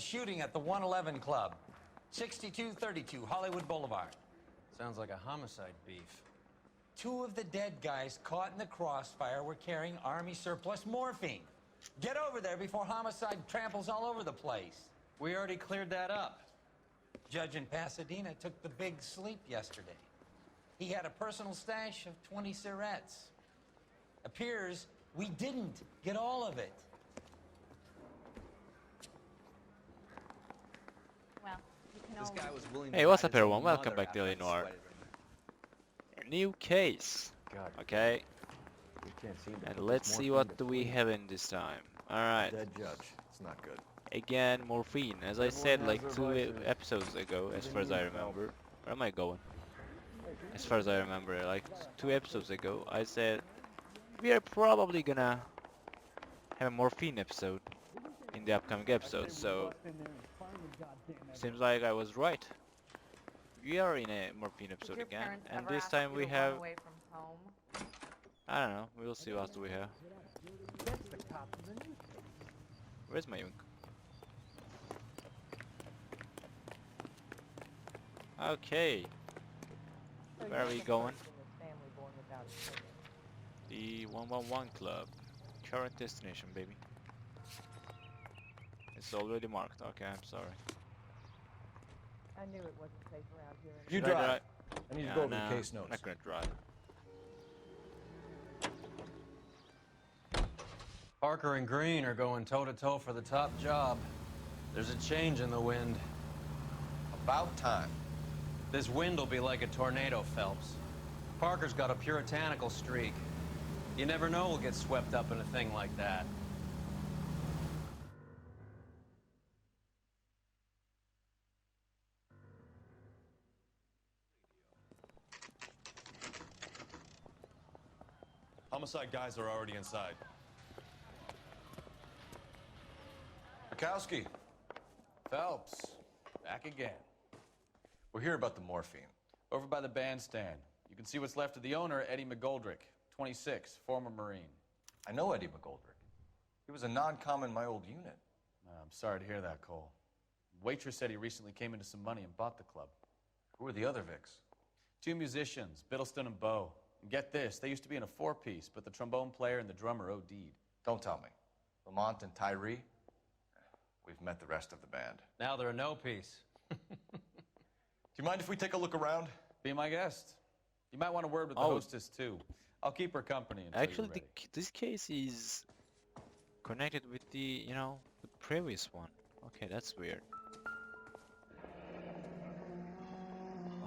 shooting at the 111 Club, 6232 Hollywood Boulevard. Sounds like a homicide beef. 2 of the dead guys caught in the crossfire were carrying Army surplus morphine. Get over there before homicide tramples all over the place. We already cleared that up. Judge in Pasadena took the big sleep yesterday. He had a personal stash of 20 cigarettes. Appears we didn't get all of it. Well, you can This guy was willing to Hey, what's ride up his own everyone? Welcome mother back to after I Noire. sweated him. New case. God, Okay, we can't seem to and put let's this see morphine what to do we sleep. have in this time. Alright, Dead judge. It's not good. again morphine. As I Everyone said has like their 2 vices. episodes ago, as Even far as I you, Phelps. remember. Where am I going? As far as I remember, like 2 episodes ago, I said we are probably gonna have a morphine episode in the upcoming episode, so seems like I was right. We are in a morphine Did episode your again, parents and ever this ask time you we to have, run away from home? I don't know, we'll see what do we have. Where's my ink? Okay, where are we going? The 111 Club. Current destination, baby. It's already marked. Okay, I'm sorry. I knew it wasn't safe around here. You Should I drive. I need to go over nah, the case I'm notes. not gonna drive. Parker and Green are going toe-to-toe for the top job. There's a change in the wind. About time. This wind will be like a tornado, Phelps. Parker's got a puritanical streak. You never know we'll get swept up in a thing like that. Homicide guys are already inside. Bukowski. Phelps. Back again. We're here about the morphine. Over by the bandstand. You can see what's left of the owner, Eddie McGoldrick, 26, former Marine. I know Eddie McGoldrick. He was a non-com in my old unit. I'm sorry to hear that, Cole. Waitress said he recently came into some money and bought the club. Who are the other Vics? 2 musicians, Biddleston and Bowe. And get this, they used to be in a 4-piece, but the trombone player and the drummer OD'd. Don't tell me. Lamont and Tyree? We've met the rest of the band. Now they're a no-piece. Do you mind if we take a look around? Be my guest. You might want a word with the Oh. hostess, too. I'll keep her company until Actually, you're ready. this case is connected with the, the previous one. Okay, that's weird.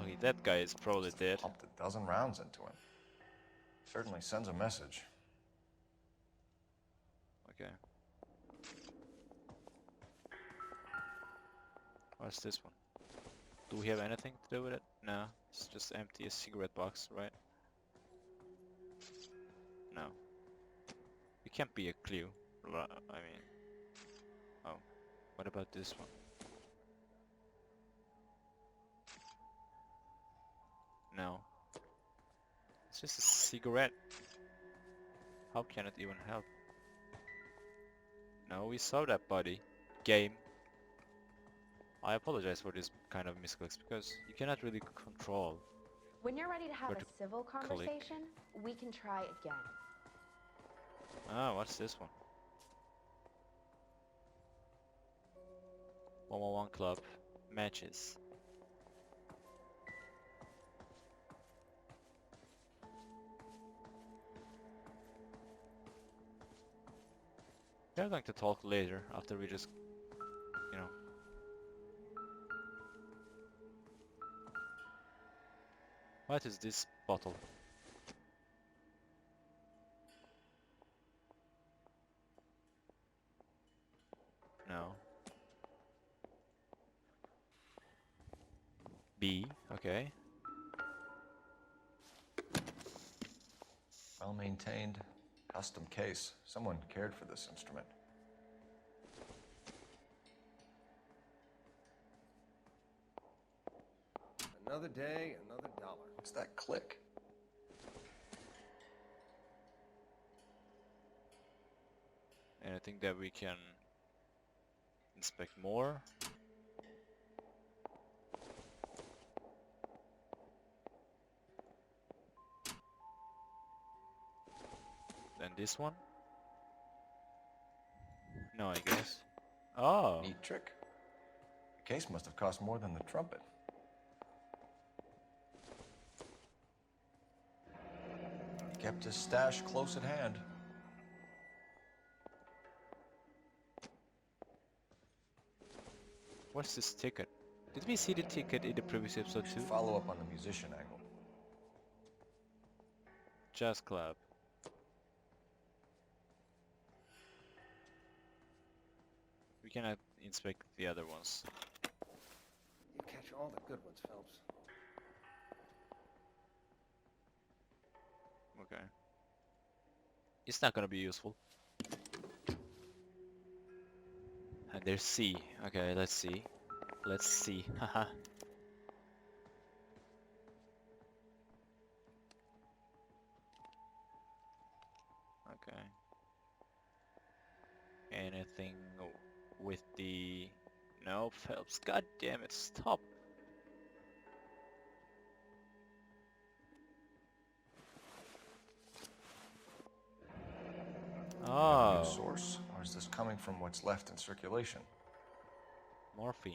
Okay, that guy is probably dead. Pumped a dozen rounds into him. Certainly sends a message. Okay. What's this one? Do we have anything to do with it? No, it's just empty, a cigarette box, right? No. It can't be a clue. I mean... Oh. What about this one? No. It's just a cigarette. How can it even help? No, we saw that body. Game. I apologize for this kind of misclicks because you cannot really control. When you're ready to have Where a to civil click. conversation, we can try again. Ah, what's this one? 111 Club. Matches. We're going to talk later after we just, What is this bottle? No. B, okay. Well maintained, custom case. Someone cared for this instrument. Another day, another dollar. What's that click? Anything that we can inspect more. Then this one? No, I guess. Oh, Neat trick. The case must have cost more than the trumpet. Kept his stash close at hand. what's this ticket? Did we see the ticket in the previous episode We too? should follow up on the musician angle. Jazz club. We cannot inspect the other ones. You catch all the good ones, Phelps. Okay. It's not gonna be useful. And there's C. Okay, let's see. Let's see. Haha. Okay. Anything with the... No, Phelps. God damn it, stop. Oh, New source, or is this coming from what's left in circulation? morphine.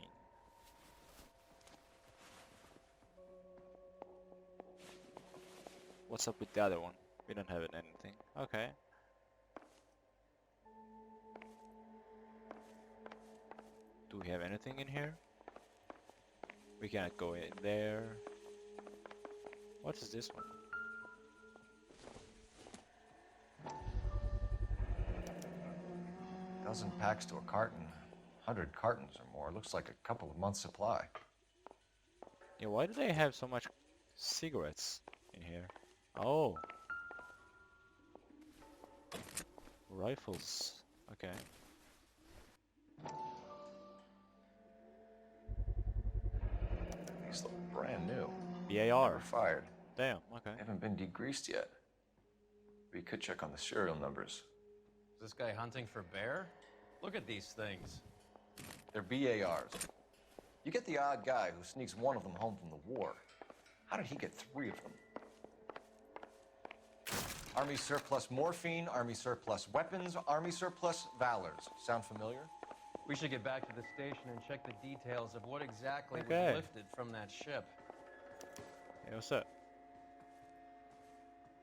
What's up with the other one? We don't have anything. Okay. Do we have anything in here? We cannot go in there. What is this one? Dozen packs to a carton. 100 cartons or more. Looks like a couple of months' supply. Yeah, why do they have so much cigarettes in here? Oh. Rifles. Okay. These look brand new. BAR. Never fired. Damn, okay. Haven't been degreased yet. We could check on the serial numbers. Is this guy hunting for bear? Look at these things. They're BARs. You get the odd guy who sneaks one of them home from the war. How did he get 3 of them? Army surplus morphine, Army surplus weapons, Army surplus valors. Sound familiar? We should get back to the station and check the details of what exactly Okay. was lifted from that ship. Hey, what's up?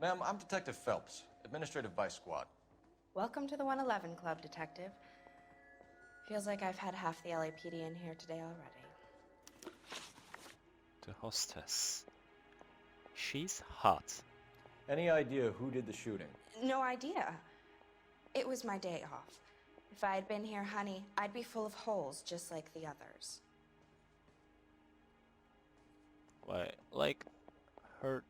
Ma'am, I'm Detective Phelps, Administrative Vice Squad. Welcome to the 111 Club, Detective. Feels like I've had half the LAPD in here today already. The hostess. She's hot. Any idea who did the shooting? No idea. It was my day off. If I had been here, honey, I'd be full of holes just like the others. Why, like, her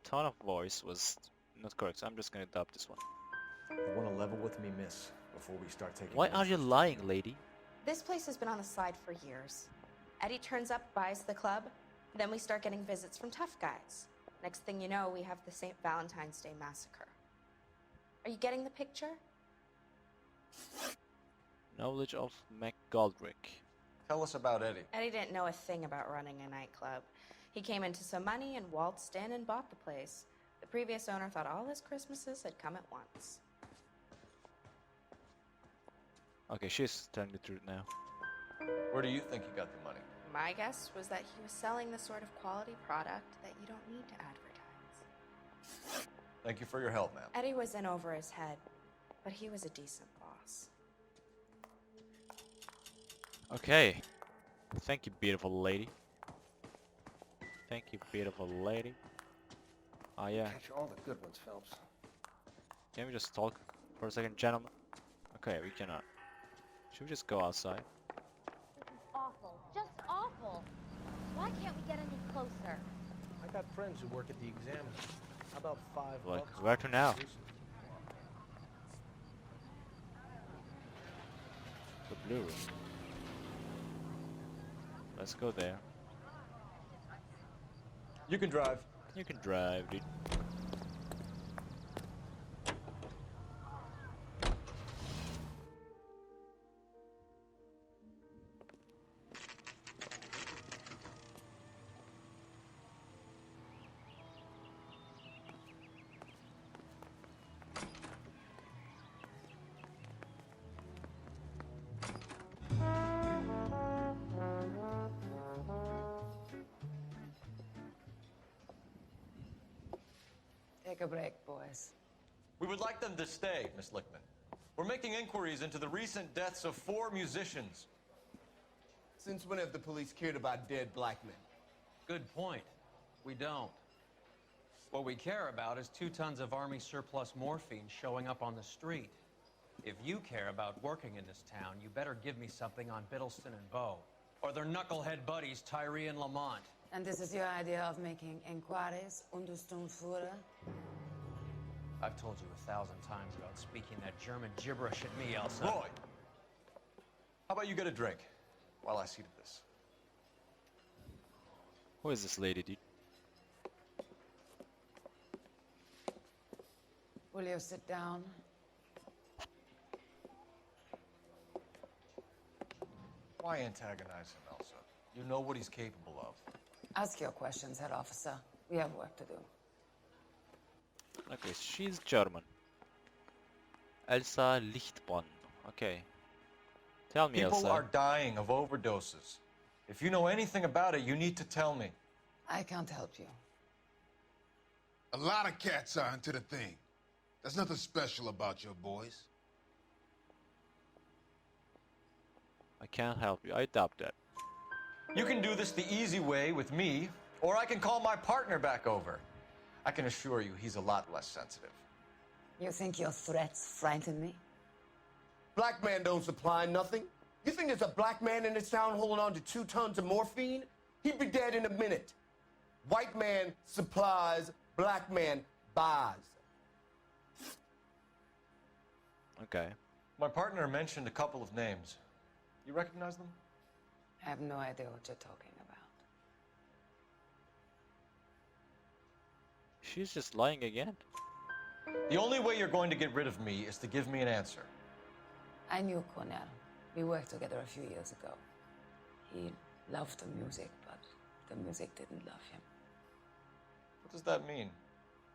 tone of voice was not correct, so I'm just gonna dub this one. You want to level with me, miss, before we start taking... Why are you lying, lady? This place has been on the slide for years. Eddie turns up, buys the club, then we start getting visits from tough guys. Next thing you know, we have the St. Valentine's Day massacre. Are you getting the picture? Knowledge of McGoldrick. Tell us about Eddie. Eddie didn't know a thing about running a nightclub. He came into some money and waltzed in and bought the place. The previous owner thought all his Christmases had come at once. Okay, she's telling the truth now. Where do you think he got the money? My guess was that he was selling the sort of quality product that you don't need to advertise. Thank you for your help, ma'am. Eddie was in over his head, but he was a decent boss. Okay. Thank you, beautiful lady. Thank you, beautiful lady. Oh yeah. Catch all the good ones, Phelps. Can we just talk for a second, gentlemen? Okay, we cannot. Should we just go outside? This is awful. Just awful. Why can't we get any closer? I got friends who work at the Examiner. How about $5? Like, where to now? The blue room. Let's go there. You can drive. You can drive, dude. Take a break, boys. We would like them to stay, Miss Lickman. We're making inquiries into the recent deaths of 4 musicians. Since when have the police cared about dead black men? Good point. We don't. What we care about is 2 tons of Army surplus morphine showing up on the street. If you care about working in this town, you better give me something on Biddleston and Bow, or their knucklehead buddies Tyree and Lamont. And this is your idea of making inquiries, Unterstundenführer? I've told you 1,000 times about speaking that German gibberish at me, Elsa. Roy! How about you get a drink while I see to this? Who is this lady, dude? Will you sit down? Why antagonize him, Elsa? You know what he's capable of. Ask your questions, Herr Officer. We have work to do. Okay, she's German. Elsa Lichtborn. Okay. Tell me, People Elsa. are dying of overdoses. If you know anything about it, you need to tell me. I can't help you. A lot of cats are into the thing. There's nothing special about your boys. I can't help you. I doubt that. You can do this the easy way with me, or I can call my partner back over. I can assure you he's a lot less sensitive. You think your threats frighten me? Black man don't supply nothing. You think there's a black man in this town holding on to 2 tons of morphine? He'd be dead in a minute. White man supplies, black man buys. Okay. My partner mentioned a couple of names. You recognize them? I have no idea what you're talking about. She's just lying again. The only way you're going to get rid of me is to give me an answer. I knew Cornell. We worked together a few years ago. He loved the music, but the music didn't love him. What does that mean?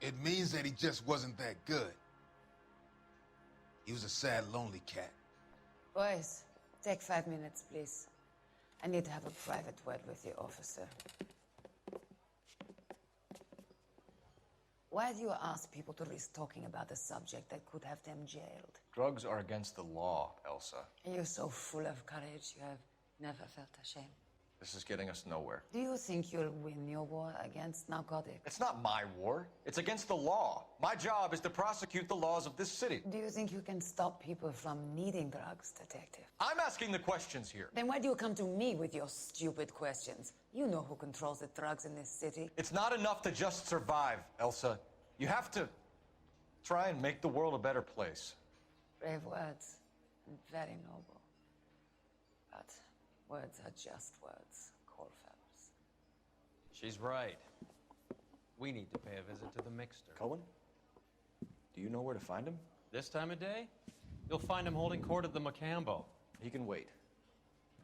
It means that he just wasn't that good. He was a sad, lonely cat. Boys, take 5 minutes, please. I need to have a private word with the officer. Why do you ask people to risk talking about a subject that could have them jailed? Drugs are against the law, Elsa. You're so full of courage, you have never felt ashamed. This is getting us nowhere. Do you think you'll win your war against narcotics? It's not my war. It's against the law. My job is to prosecute the laws of this city. Do you think you can stop people from needing drugs, detective? I'm asking the questions here. Then why do you come to me with your stupid questions? You know who controls the drugs in this city. It's not enough to just survive, Elsa. You have to try and make the world a better place. Brave words, and very noble. But words are just words, Cole Phelps. She's right. We need to pay a visit to the mixer. Cohen? Do you know where to find him? This time of day? You'll find him holding court at the Macambo. He can wait.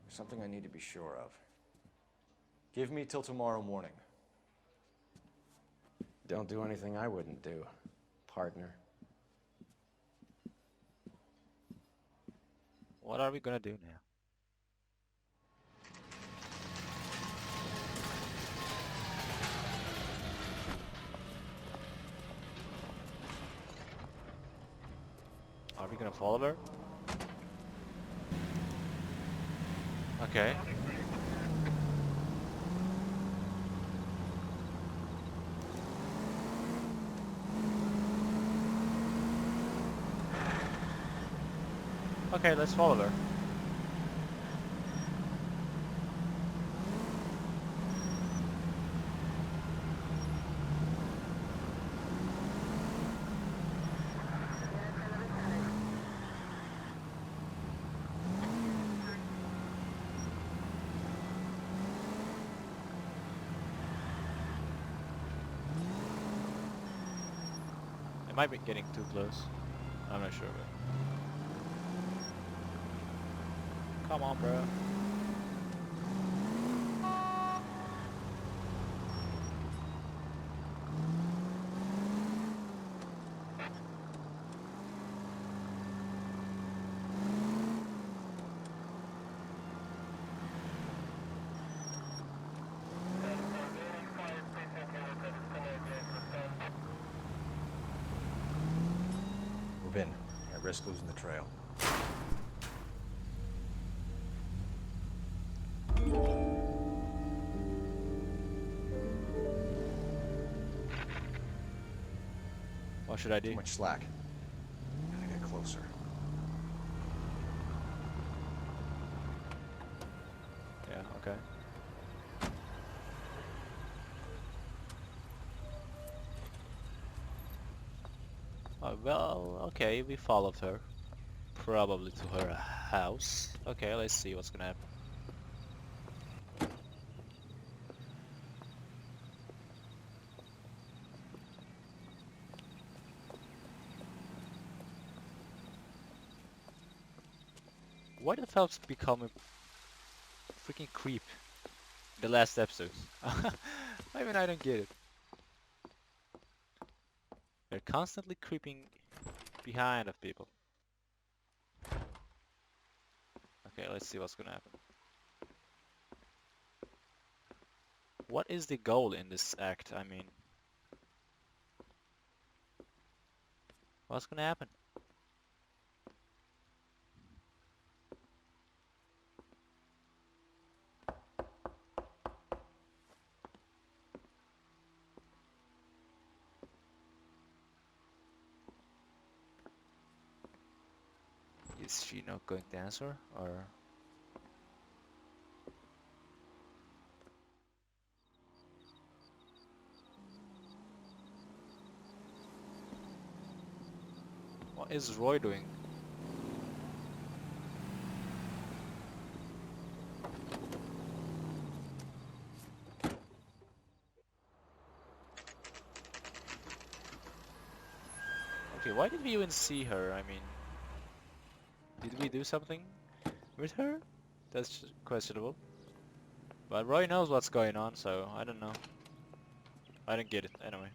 There's something I need to be sure of. Give me till tomorrow morning. Don't do anything I wouldn't do, partner. What are we gonna do now? Are we gonna follow her? Okay. Okay, let's follow her. It might be getting too close. I'm not sure, but... Come on, bro. Move in. I risk losing the trail. What should I do? Too much slack. Gotta get closer. Yeah, okay. Well, okay, we followed her. Probably to her house. Okay, let's see what's gonna happen. Why did Phelps become a freaking creep in the last episode? I mean, I don't get it. They're constantly creeping behind of people. Okay, let's see what's gonna happen. What is the goal in this act? I mean, what's gonna happen? Is she not going to answer, or? What is Roy doing? Okay, why did we even see her? I mean, did we do something with her? That's questionable. But Roy knows what's going on, so I don't know. I didn't get it anyway.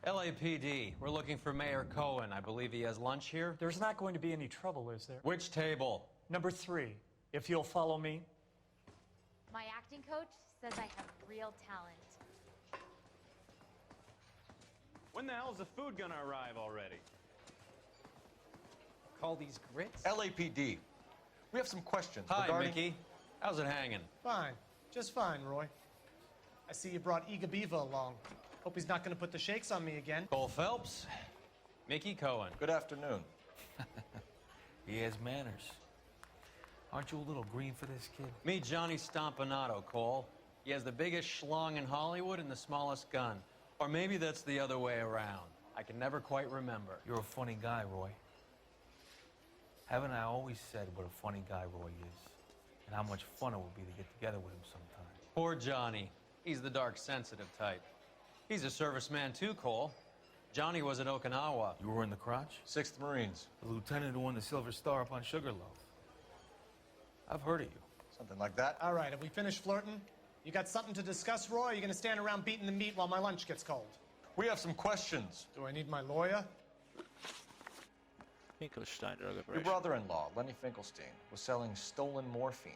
LAPD, we're looking for Mayor Cohen. I believe he has lunch here. There's not going to be any trouble, is there? Which table? Number 3, if you'll follow me. My acting coach says I have real talent. When the hell's the food gonna arrive already? Call these grits? LAPD. We have some questions Hi, regarding... Mickey. How's it hanging? Fine. Just fine, Roy. I see you brought Eaga Beaver along. Hope he's not going to put the shakes on me again. Cole Phelps. Mickey Cohen. Good afternoon. He has manners. Aren't you a little green for this kid? Meet Johnny Stompanato, Cole. He has the biggest schlong in Hollywood and the smallest gun. Or maybe that's the other way around. I can never quite remember. You're a funny guy, Roy. Haven't I always said what a funny guy Roy is? And how much fun it would be to get together with him sometime. Poor Johnny. He's the dark, sensitive type. He's a serviceman too, Cole. Johnny was at Okinawa. You were in the crotch? 6th Marines. The lieutenant who won the Silver Star up on Sugarloaf. I've heard of you. Something like that. All right, have we finished flirting? You got something to discuss, Roy, or are you going to stand around beating the meat while my lunch gets cold? We have some questions. Do I need my lawyer? Finkelstein drug Your operation. brother-in-law, Lenny Finkelstein, was selling stolen morphine.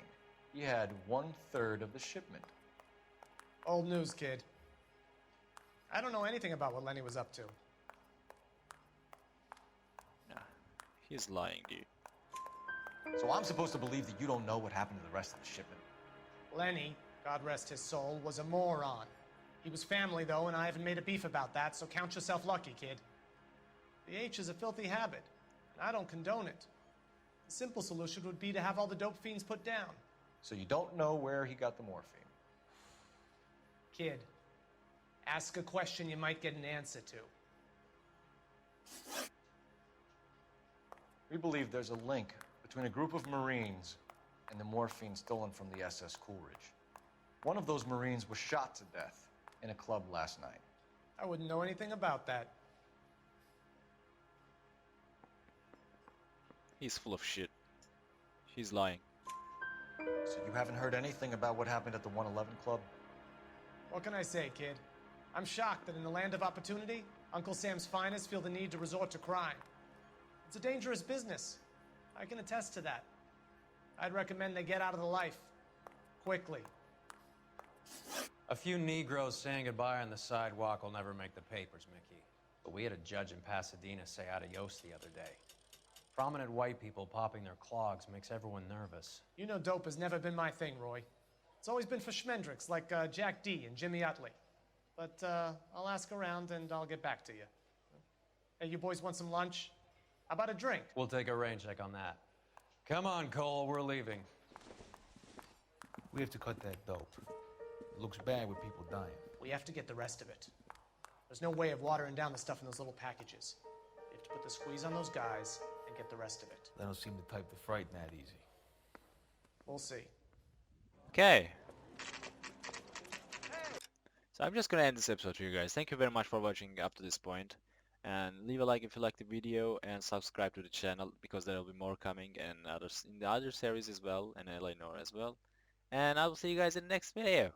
He had 1/3 of the shipment. Old news, kid. I don't know anything about what Lenny was up to. Nah, he's lying, dude. So I'm supposed to believe that you don't know what happened to the rest of the shipment? Lenny, God rest his soul, was a moron. He was family, though, and I haven't made a beef about that, so count yourself lucky, kid. The H is a filthy habit, and I don't condone it. The simple solution would be to have all the dope fiends put down. So you don't know where he got the morphine? Kid, ask a question you might get an answer to. We believe there's a link between a group of Marines and the morphine stolen from the SS Coolidge. One of those Marines was shot to death in a club last night. I wouldn't know anything about that. He's full of shit. He's lying. So you haven't heard anything about what happened at the 111 Club? What can I say, kid? I'm shocked that in the land of opportunity, Uncle Sam's finest feel the need to resort to crime. It's a dangerous business. I can attest to that. I'd recommend they get out of the life. Quickly. A few Negroes saying goodbye on the sidewalk will never make the papers, Mickey. But we had a judge in Pasadena say adios the other day. Prominent white people popping their clogs makes everyone nervous. You know dope has never been my thing, Roy. It's always been for schmendricks like Jack D. and Jimmy Utley. But I'll ask around and I'll get back to you. Hey, you boys want some lunch? How about a drink? We'll take a rain check on that. Come on, Cole, we're leaving. We have to cut that dope. It looks bad with people dying. We have to get the rest of it. There's no way of watering down the stuff in those little packages. You have to put the squeeze on those guys and get the rest of it. They don't seem the type to frighten that easy. We'll see. Okay. So I'm just gonna end this episode for you guys. Thank you very much for watching up to this point. And leave a like if you liked the video and subscribe to the channel because there will be more coming and others in the other series as well and LA Noire as well. And I will see you guys in the next video.